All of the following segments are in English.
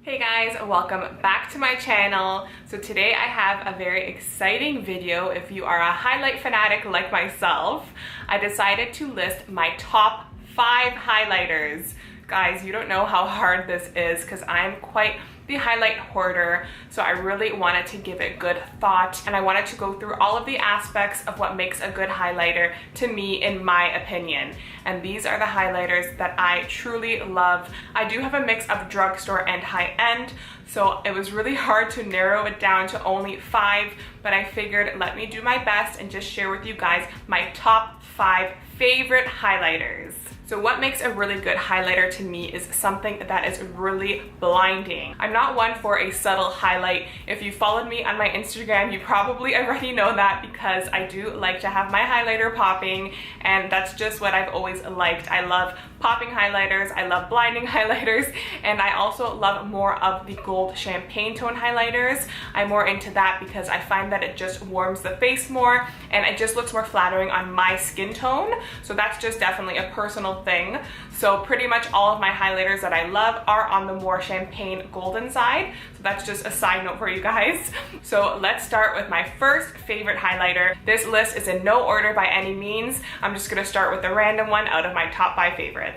Hey guys, welcome back to my channel. So today I have a very exciting video. If you are a highlight fanatic like myself, I decided to list my top 5 highlighters. Guys, you don't know how hard this is because I'm quite the highlight hoarder, so I really wanted to give it good thought and I wanted to go through all of the aspects of what makes a good highlighter to me, in my opinion. And these are the highlighters that I truly love. I do have a mix of drugstore and high-end, so it was really hard to narrow it down to only 5, but I figured let me do my best and just share with you guys my top 5 favorite highlighters. So what makes a really good highlighter to me is something that is really blinding. I'm not one for a subtle highlight. If you followed me on my Instagram, you probably already know that because I do like to have my highlighter popping, and that's just what I've always liked. I love popping highlighters, I love blinding highlighters, and I also love more of the gold champagne tone highlighters. I'm more into that because I find that it just warms the face more and it just looks more flattering on my skin tone. So that's just definitely a personal thing. So pretty much all of my highlighters that I love are on the more champagne golden side. So that's just a side note for you guys. So let's start with my first favorite highlighter. This list is in no order by any means. I'm just gonna start with a random one out of my top 5 favorites.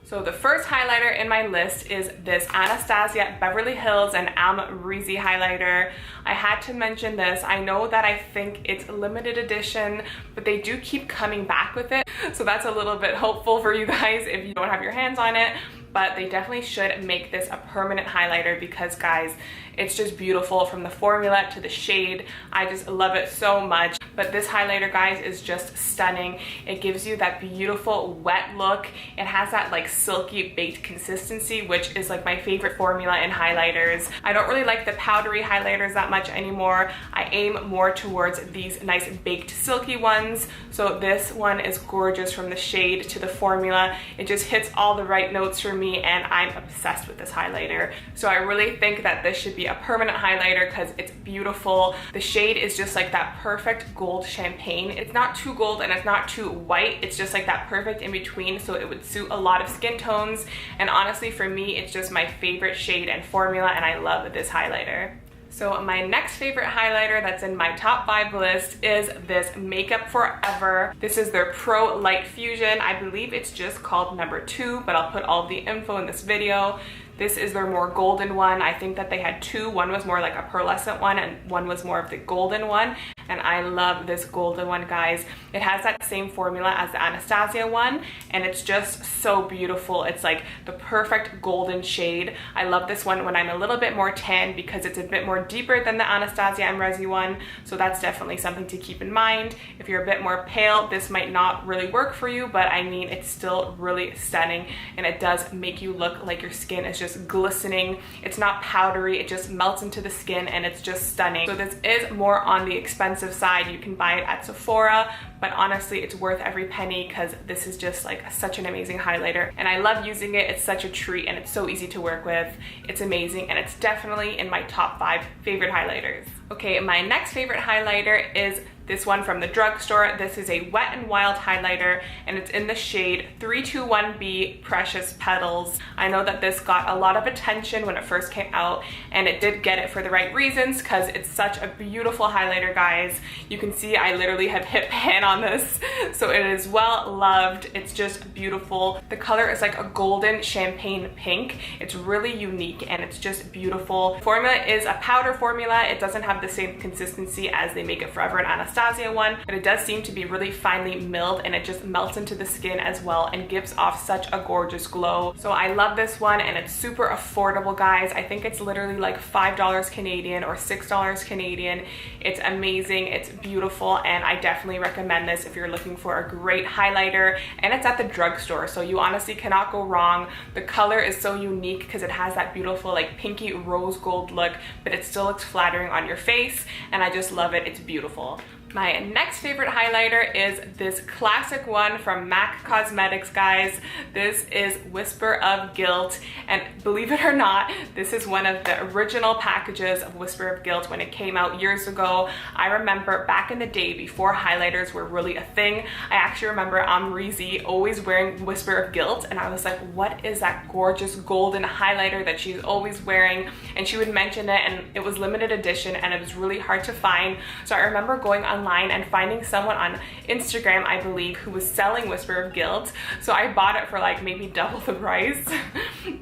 So the first highlighter in my list is this Anastasia Beverly Hills and Amrezy highlighter. I had to mention this. I know that I think it's limited edition, but they do keep coming back with it. So that's a little bit hopeful for you guys if you don't have your hands on it. But they definitely should make this a permanent highlighter because, guys, it's just beautiful from the formula to the shade. I just love it so much. But this highlighter, guys, is just stunning. It gives you that beautiful wet look. It has that like silky baked consistency, which is like my favorite formula in highlighters. I don't really like the powdery highlighters that much anymore. I aim more towards these nice baked silky ones. So this one is gorgeous from the shade to the formula. It just hits all the right notes for me, and I'm obsessed with this highlighter. So I really think that this should be a permanent highlighter because it's beautiful. The shade is just like that perfect gold champagne. It's not too gold and it's not too white. It's just like that perfect in between, so it would suit a lot of skin tones. And honestly, for me, it's just my favorite shade and formula, and I love this highlighter. So my next favorite highlighter that's in my top 5 list is this Makeup Forever. This is their Pro Light Fusion. I believe it's just called number 2, but I'll put all of the info in this video. This is their more golden one. I think that they had 2. One was more like a pearlescent one and one was more of the golden one. And I love this golden one, guys. It has that same formula as the Anastasia one, and it's just so beautiful. It's like the perfect golden shade. I love this one when I'm a little bit more tan because it's a bit more deeper than the Anastasia Amrezy one. So that's definitely something to keep in mind. If you're a bit more pale, this might not really work for you, but I mean, it's still really stunning, and it does make you look like your skin is just glistening. It's not powdery, it just melts into the skin, and it's just stunning. So this is more on the expensive side. You can buy it at Sephora, but honestly, it's worth every penny because this is just like such an amazing highlighter, and I love using it. It's such a treat, and it's so easy to work with. It's amazing, and it's definitely in my top 5 favorite highlighters. Okay, my next favorite highlighter is this one from the drugstore. This is a Wet n Wild highlighter, and it's in the shade 321B Precious Petals. I know that this got a lot of attention when it first came out, and it did get it for the right reasons because it's such a beautiful highlighter, guys. You can see I literally have hit pan on this, so it is well loved. It's just beautiful. The color is like a golden champagne pink. It's really unique and it's just beautiful. Formula is a powder formula. It doesn't have the same consistency as they Makeup Forever and Anastasia one, but it does seem to be really finely milled, and it just melts into the skin as well and gives off such a gorgeous glow. So I love this one, and it's super affordable, guys. I think it's literally like $5 Canadian or $6 Canadian. It's amazing, it's beautiful, and I definitely recommend this if you're looking for a great highlighter. And it's at the drugstore, so you honestly cannot go wrong. The color is so unique because it has that beautiful like pinky rose gold look, but it still looks flattering on your face, and I just love it. It's beautiful. My next favorite highlighter is this classic one from M.A.C Cosmetics, guys. This is Whisper of Gilt, and believe it or not, this is one of the original packages of Whisper of Gilt when it came out years ago. I remember back in the day before highlighters were really a thing, I actually remember Amrezy always wearing Whisper of Gilt, and I was like, what is that gorgeous golden highlighter that she's always wearing? And she would mention it, and it was limited edition and it was really hard to find. So I remember going online and finding someone on Instagram, I believe, who was selling Whisper of Gilt. So I bought it for like maybe double the price,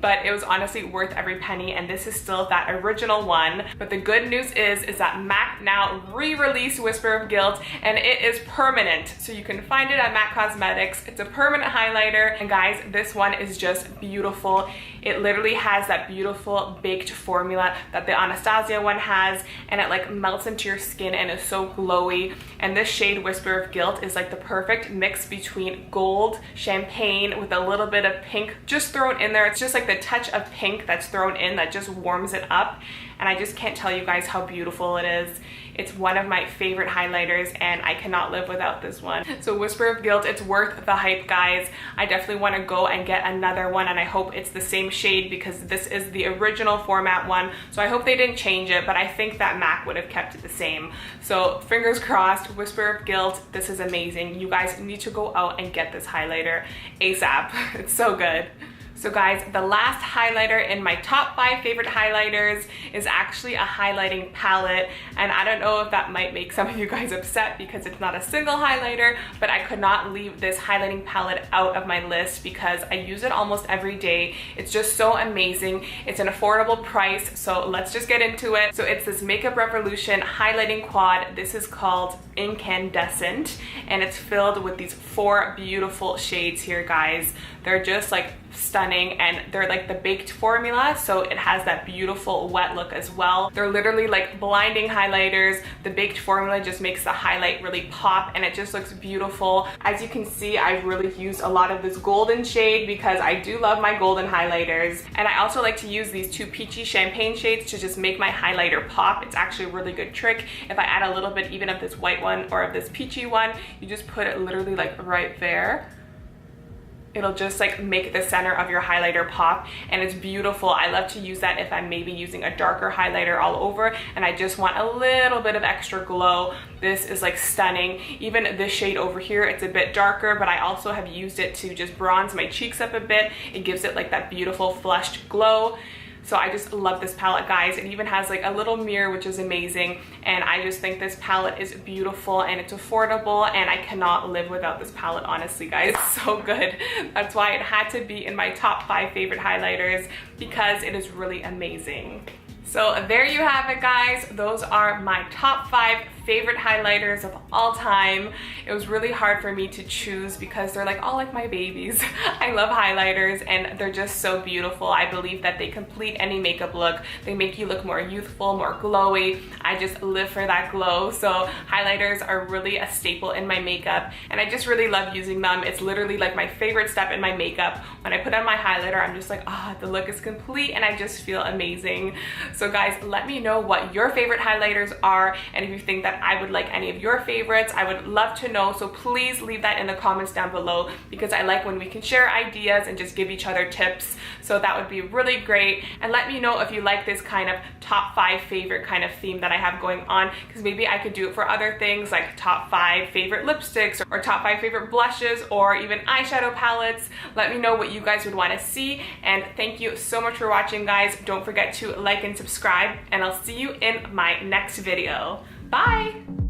but it was honestly worth every penny, and this is still that original one. But the good news is that M.A.C now re-released Whisper of Gilt, and it is permanent. So you can find it at M.A.C Cosmetics. It's a permanent highlighter, and guys, this one is just beautiful. It literally has that beautiful baked formula that the Anastasia one has, and it like melts into your skin and is so glowy. And this shade Whisper of Gilt is like the perfect mix between gold, champagne with a little bit of pink just thrown in there. It's just like the touch of pink that's thrown in that just warms it up. And I just can't tell you guys how beautiful it is. It's one of my favorite highlighters, and I cannot live without this one. So Whisper of Gilt, it's worth the hype, guys. I definitely want to go and get another one, and I hope it's the same shade because this is the original format one. So I hope they didn't change it, but I think that M.A.C would have kept it the same. So fingers crossed, Whisper of Gilt, this is amazing. You guys need to go out and get this highlighter ASAP. It's so good. So guys, the last highlighter in my top 5 favorite highlighters is actually a highlighting palette, and I don't know if that might make some of you guys upset because it's not a single highlighter, but I could not leave this highlighting palette out of my list because I use it almost every day. It's just so amazing. It's an affordable price, so let's just get into it. So it's this Makeup Revolution highlighting quad. This is called Incandescent, and it's filled with these 4 beautiful shades here, guys. They're just like stunning, and they're like the baked formula, so it has that beautiful wet look as well. They're literally like blinding highlighters. The baked formula just makes the highlight really pop, and it just looks beautiful. As you can see, I really used a lot of this golden shade because I do love my golden highlighters, and I also like to use these 2 peachy champagne shades to just make my highlighter pop. It's actually a really good trick. If I add a little bit even of this white one or of this peachy one, you just put it literally like right there. It'll just like make the center of your highlighter pop, and it's beautiful. I love to use that if I'm maybe using a darker highlighter all over and I just want a little bit of extra glow. This is like stunning. Even this shade over here, it's a bit darker, but I also have used it to just bronze my cheeks up a bit. It gives it like that beautiful flushed glow. So I just love this palette, guys. It even has like a little mirror, which is amazing. And I just think this palette is beautiful and it's affordable, and I cannot live without this palette, honestly, guys. It's so good. That's why it had to be in my top 5 favorite highlighters, because it is really amazing. So there you have it, guys. Those are my top 5 favorite highlighters of all time. It was really hard for me to choose because they're like all like my babies. I love highlighters and they're just so beautiful. I believe that they complete any makeup look. They make you look more youthful, more glowy. I just live for that glow. So highlighters are really a staple in my makeup, and I just really love using them. It's literally like my favorite step in my makeup. When I put on my highlighter, I'm just like, ah, the look is complete and I just feel amazing. So guys, let me know what your favorite highlighters are, and if you think that I would like any of your favorites, I would love to know. So please leave that in the comments down below, because I like when we can share ideas and just give each other tips. So that would be really great. And let me know if you like this kind of top 5 favorite kind of theme that I have going on, because maybe I could do it for other things like top 5 favorite lipsticks or top 5 favorite blushes or even eyeshadow palettes. Let me know what you guys would want to see, and thank you so much for watching, guys. Don't forget to like and subscribe, and I'll see you in my next video. Bye!